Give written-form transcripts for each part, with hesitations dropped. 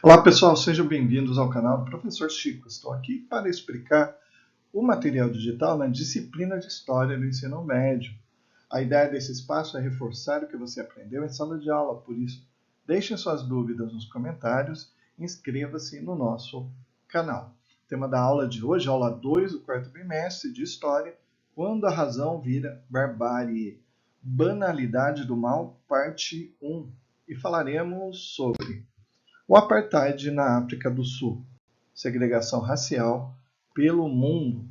Olá pessoal, sejam bem-vindos ao canal do Professor Chico. Estou aqui para explicar o material digital na disciplina de História do Ensino Médio. A ideia desse espaço é reforçar o que você aprendeu em sala de aula, por isso deixem suas dúvidas nos comentários e inscreva-se no nosso canal. O tema da aula de hoje, aula 2 do quarto bimestre de História, quando a razão vira barbárie. Banalidade do mal, parte 1. E falaremos sobre o apartheid na África do Sul, segregação racial pelo mundo.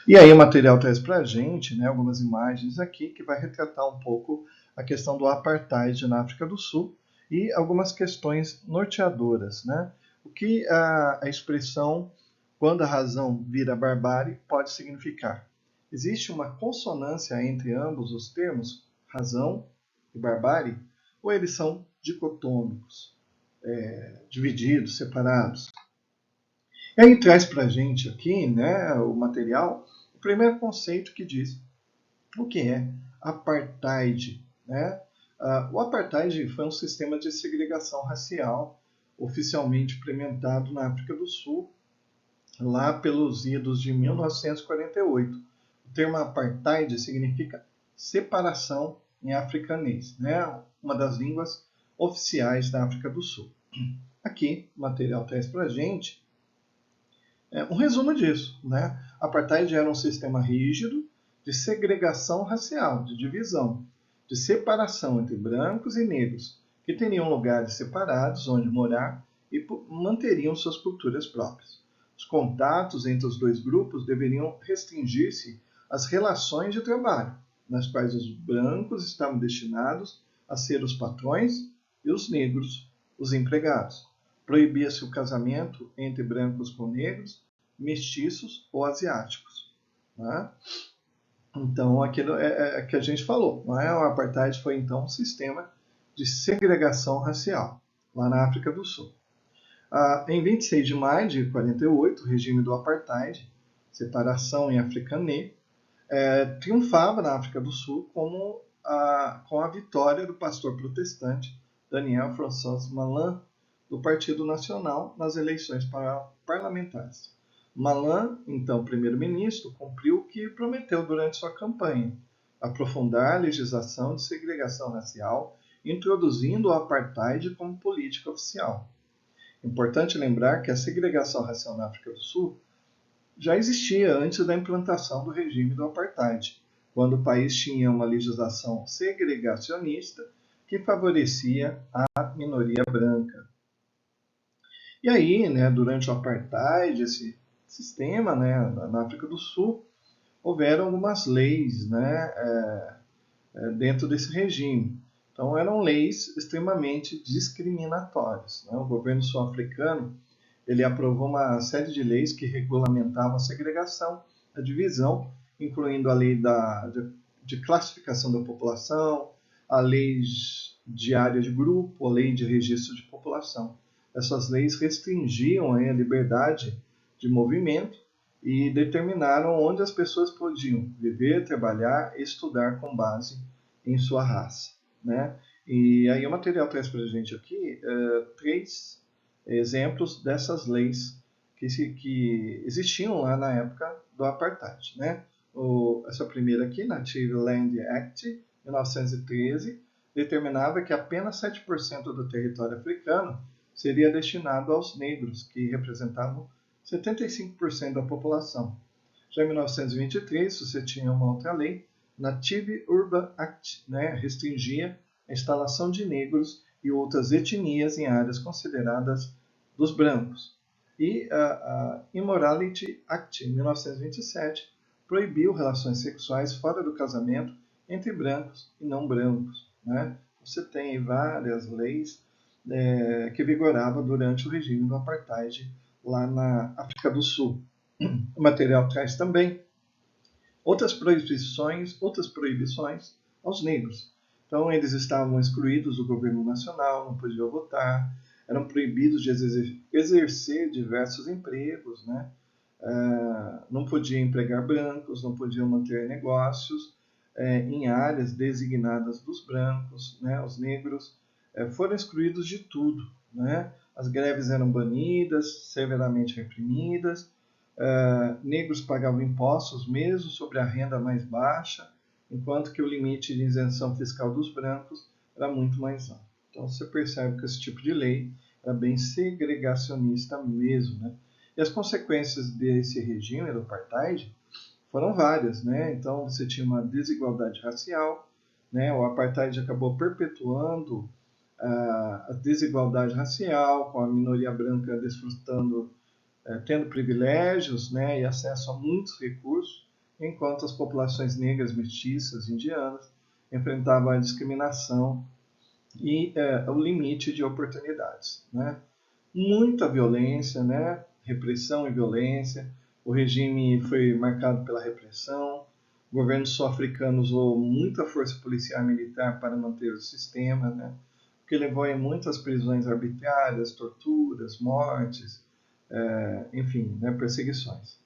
E aí o material traz para a gente, algumas imagens aqui que vai retratar um pouco a questão do apartheid na África do Sul e algumas questões norteadoras. O que a expressão quando a razão vira barbárie pode significar? Existe uma consonância entre ambos os termos, razão e barbárie, ou eles são dicotômicos? Divididos, separados. E aí traz para a gente aqui, o material, o primeiro conceito que diz o que é apartheid. O apartheid foi um sistema de segregação racial oficialmente implementado na África do Sul, lá pelos idos de 1948. O termo apartheid significa separação em africanês, uma das línguas oficiais da África do Sul. Aqui, o material traz para a gente um resumo disso. Apartheid era um sistema rígido de segregação racial, de divisão, de separação entre brancos e negros, que teriam lugares separados onde morar e manteriam suas culturas próprias. Os contatos entre os dois grupos deveriam restringir-se às relações de trabalho, nas quais os brancos estavam destinados a ser os patrões e os negros os empregados. Proibia-se o casamento entre brancos com negros, mestiços ou asiáticos. Então, aquilo é que a gente falou. O apartheid foi, então, um sistema de segregação racial, lá na África do Sul. Em 26 de maio de 48, o regime do apartheid, separação em africanê, triunfava na África do Sul com a vitória do pastor protestante Daniel François Malan, do Partido Nacional, nas eleições parlamentares. Malan, então primeiro-ministro, cumpriu o que prometeu durante sua campanha: aprofundar a legislação de segregação racial, introduzindo o apartheid como política oficial. Importante lembrar que a segregação racial na África do Sul já existia antes da implantação do regime do apartheid, quando o país tinha uma legislação segregacionista que favorecia a minoria branca. E aí, durante o apartheid, esse sistema, na África do Sul, houveram algumas leis, dentro desse regime. Então, eram leis extremamente discriminatórias. O governo sul-africano ele aprovou uma série de leis que regulamentavam a segregação, a divisão, incluindo a lei de classificação da população, a lei de área de grupo, a lei de registro de população. Essas leis restringiam a liberdade de movimento e determinaram onde as pessoas podiam viver, trabalhar e estudar com base em sua raça. E aí o material traz para a gente aqui 3 exemplos dessas leis que existiam lá na época do apartheid. Essa primeira aqui, Native Land Act, 1913, determinava que apenas 7% do território africano seria destinado aos negros, que representavam 75% da população. Já em 1923, você tinha uma outra lei, Native Urban Act, restringia a instalação de negros e outras etnias em áreas consideradas dos brancos. E a Immorality Act, em 1927, proibiu relações sexuais fora do casamento entre brancos e não brancos. Você tem várias leis que vigoravam durante o regime do apartheid lá na África do Sul. O material traz também outras proibições aos negros. Então, eles estavam excluídos do governo nacional, não podiam votar, eram proibidos de exercer diversos empregos, não podiam empregar brancos, não podiam manter negócios em áreas designadas dos brancos. Os negros foram excluídos de tudo. né? As greves eram banidas, severamente reprimidas, negros pagavam impostos mesmo sobre a renda mais baixa, enquanto que o limite de isenção fiscal dos brancos era muito mais alto. Então você percebe que esse tipo de lei era bem segregacionista mesmo, né? E as consequências desse regime do apartheid foram várias, né? Então você tinha uma desigualdade racial, né? O apartheid acabou perpetuando a desigualdade racial, com a minoria branca desfrutando, tendo privilégios, né? E acesso a muitos recursos, enquanto as populações negras, mestiças, indianas enfrentavam a discriminação e o limite de oportunidades, né? Muita violência, né? Repressão e violência. O regime foi marcado pela repressão. O governo sul-africano usou muita força policial e militar para manter o sistema, né? O que levou a muitas prisões arbitrárias, torturas, mortes, enfim, né? Perseguições.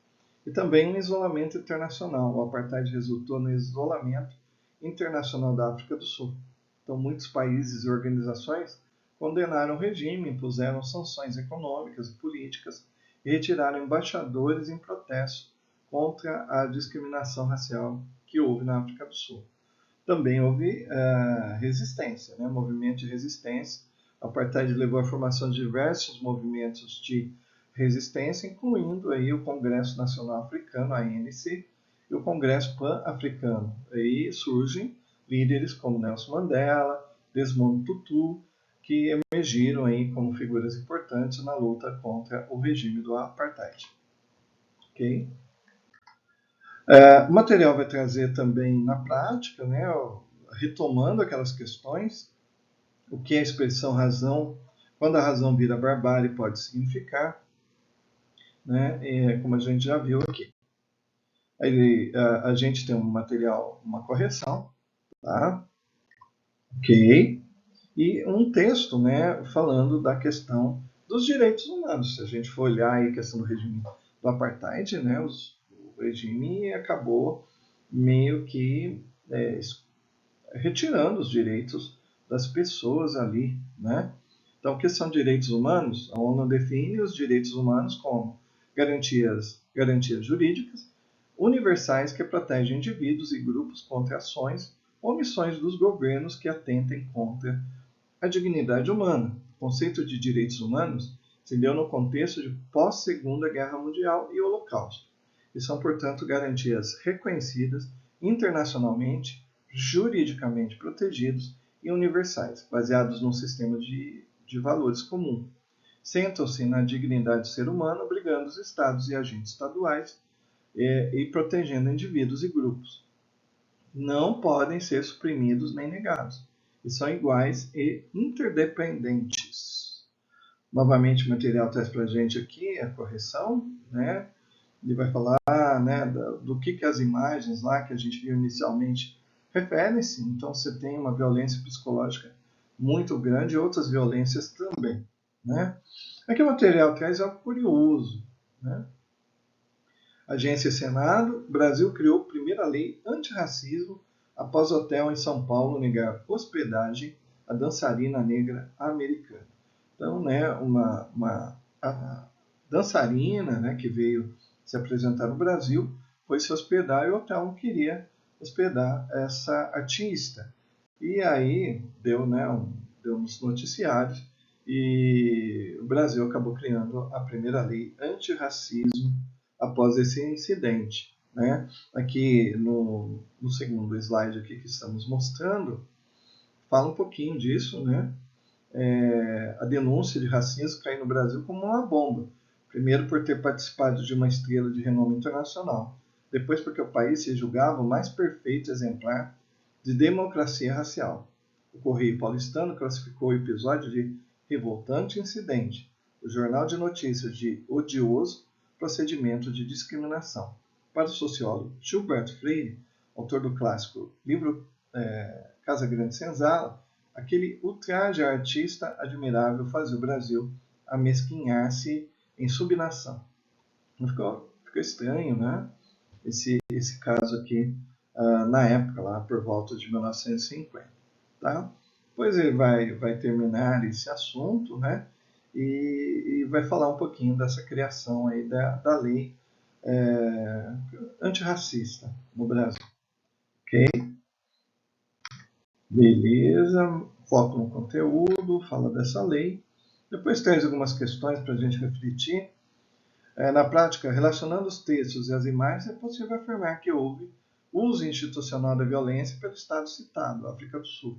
E também um isolamento internacional. O apartheid resultou no isolamento internacional da África do Sul. Então, muitos países e organizações condenaram o regime, impuseram sanções econômicas e políticas e retiraram embaixadores em protesto contra a discriminação racial que houve na África do Sul. Também houve resistência, né? Movimento de resistência. O apartheid levou à formação de diversos movimentos de resistência, incluindo aí o Congresso Nacional Africano, ANC, e o Congresso Pan-Africano. Aí surgem líderes como Nelson Mandela, Desmond Tutu, que emergiram aí como figuras importantes na luta contra o regime do apartheid. Okay? O material vai trazer também na prática, né, retomando aquelas questões, o que a expressão razão, quando a razão vira barbárie, pode significar, né, como a gente já viu aqui. Aí, a gente tem um material, uma correção, tá? Ok? E um texto, né, falando da questão dos direitos humanos. Se a gente for olhar aí a questão do regime do apartheid, né, o regime acabou meio que retirando os direitos das pessoas ali, né? Então, o que são direitos humanos? A ONU define os direitos humanos como garantias jurídicas universais que protegem indivíduos e grupos contra ações ou omissões dos governos que atentem contra a dignidade humana. O conceito de direitos humanos se deu no contexto de pós-Segunda Guerra Mundial e Holocausto, e são, portanto, garantias reconhecidas internacionalmente, juridicamente protegidos e universais, baseados num sistema de valores comum. Sentam-se na dignidade do ser humano, obrigando os Estados e agentes estaduais e protegendo indivíduos e grupos. Não podem ser suprimidos nem negados, e são iguais e interdependentes. Novamente, o material traz para a gente aqui a correção, né? Ele vai falar, né, do que as imagens lá que a gente viu inicialmente referem-se. Então, você tem uma violência psicológica muito grande e outras violências também, né? Aqui o material traz algo curioso, né? Agência Senado, Brasil criou primeira lei antirracismo após hotel em São Paulo negar hospedagem à dançarina negra americana. Então, né, a dançarina, né, que veio se apresentar no Brasil foi se hospedar e o hotel não queria hospedar essa artista. E aí deu, né, deu nos noticiários e o Brasil acabou criando a primeira lei antirracismo após esse incidente, né? Aqui no segundo slide aqui que estamos mostrando, fala um pouquinho disso, né? A denúncia de racismo caiu no Brasil como uma bomba. Primeiro por ter participado de uma estrela de renome internacional. Depois porque o país se julgava o mais perfeito exemplar de democracia racial. O Correio Paulistano classificou o episódio de revoltante incidente. O Jornal de Notícias de odioso procedimento de discriminação. Para o sociólogo Gilberto Freire, autor do clássico livro Casa Grande Senzala, aquele ultraje artista admirável fazia o Brasil amesquinhar-se em subnação. Ficou estranho, né? Esse caso aqui, na época, lá por volta de 1950. Tá? Depois ele vai terminar esse assunto, né? e vai falar um pouquinho dessa criação aí da lei antirracista no Brasil. Ok? Beleza, foco no conteúdo, fala dessa lei. Depois traz algumas questões para a gente refletir. Na prática, relacionando os textos e as imagens, é possível afirmar que houve uso institucional da violência pelo Estado citado, África do Sul,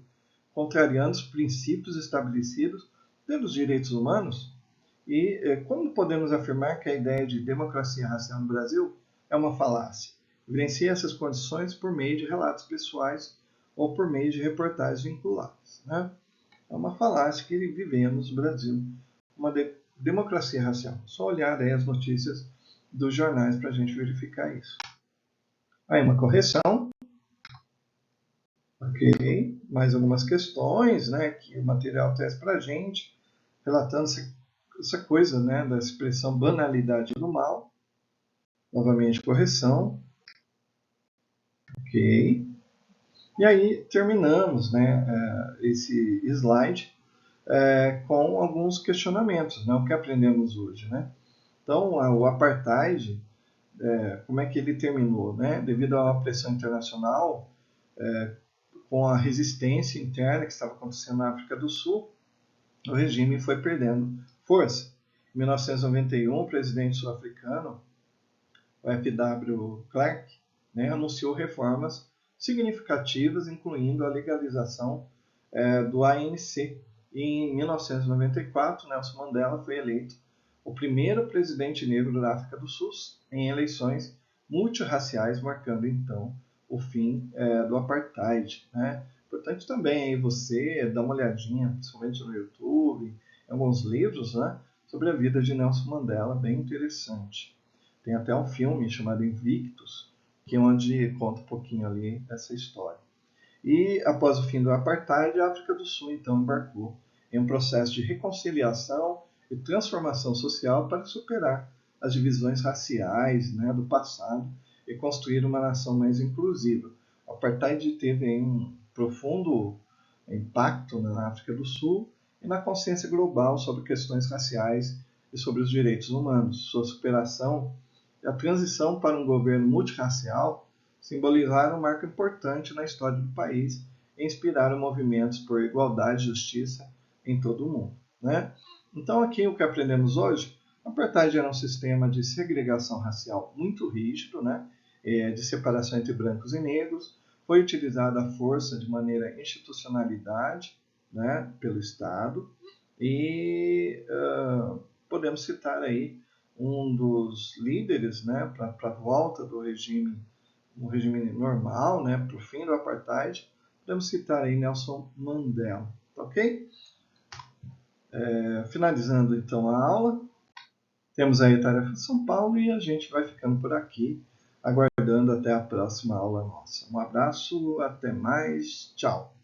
contrariando os princípios estabelecidos pelos direitos humanos. E como podemos afirmar que a ideia de democracia racial no Brasil é uma falácia? Evidencia essas condições por meio de relatos pessoais ou por meio de reportagens vinculadas. Né? É uma falácia que vivemos no Brasil, uma democracia racial. Só olhar aí as notícias dos jornais para a gente verificar isso. Aí uma correção. Ok, mais algumas questões, né, que o material traz para a gente, relatando essa coisa, né, da expressão banalidade do mal. Novamente, correção. Ok. E aí terminamos, né, esse slide com alguns questionamentos, né, o que aprendemos hoje, né? Então, o apartheid, como é que ele terminou, né? Devido a uma pressão internacional, com a resistência interna que estava acontecendo na África do Sul, o regime foi perdendo força. Em 1991, o presidente sul-africano, o F.W. Clark, né, anunciou reformas significativas, incluindo a legalização do ANC. E em 1994, Nelson Mandela foi eleito o primeiro presidente negro da África do Sul em eleições multirraciais, marcando então o fim do apartheid. Né? Importante também aí você dar uma olhadinha, principalmente no YouTube, em alguns livros, né, sobre a vida de Nelson Mandela, bem interessante. Tem até um filme chamado Invictus, que é onde conta um pouquinho ali dessa história. E após o fim do apartheid, a África do Sul então embarcou em um processo de reconciliação e transformação social para superar as divisões raciais, né, do passado e construir uma nação mais inclusiva. O apartheid teve um profundo impacto na África do Sul e na consciência global sobre questões raciais e sobre os direitos humanos. Sua superação e a transição para um governo multirracial simbolizaram um marco importante na história do país e inspiraram movimentos por igualdade e justiça em todo o mundo. Né? Então, aqui o que aprendemos hoje, a apartheid era um sistema de segregação racial muito rígido, né? De separação entre brancos e negros, foi utilizada a força de maneira institucionalidade, né, pelo Estado, e podemos citar aí um dos líderes, né, para a volta do regime, um regime normal, né, para o fim do apartheid. Podemos citar aí Nelson Mandela, tá ok? Finalizando então a aula, temos aí a tarefa de São Paulo e a gente vai ficando por aqui, aguardando até a próxima aula nossa. Um abraço, até mais, tchau!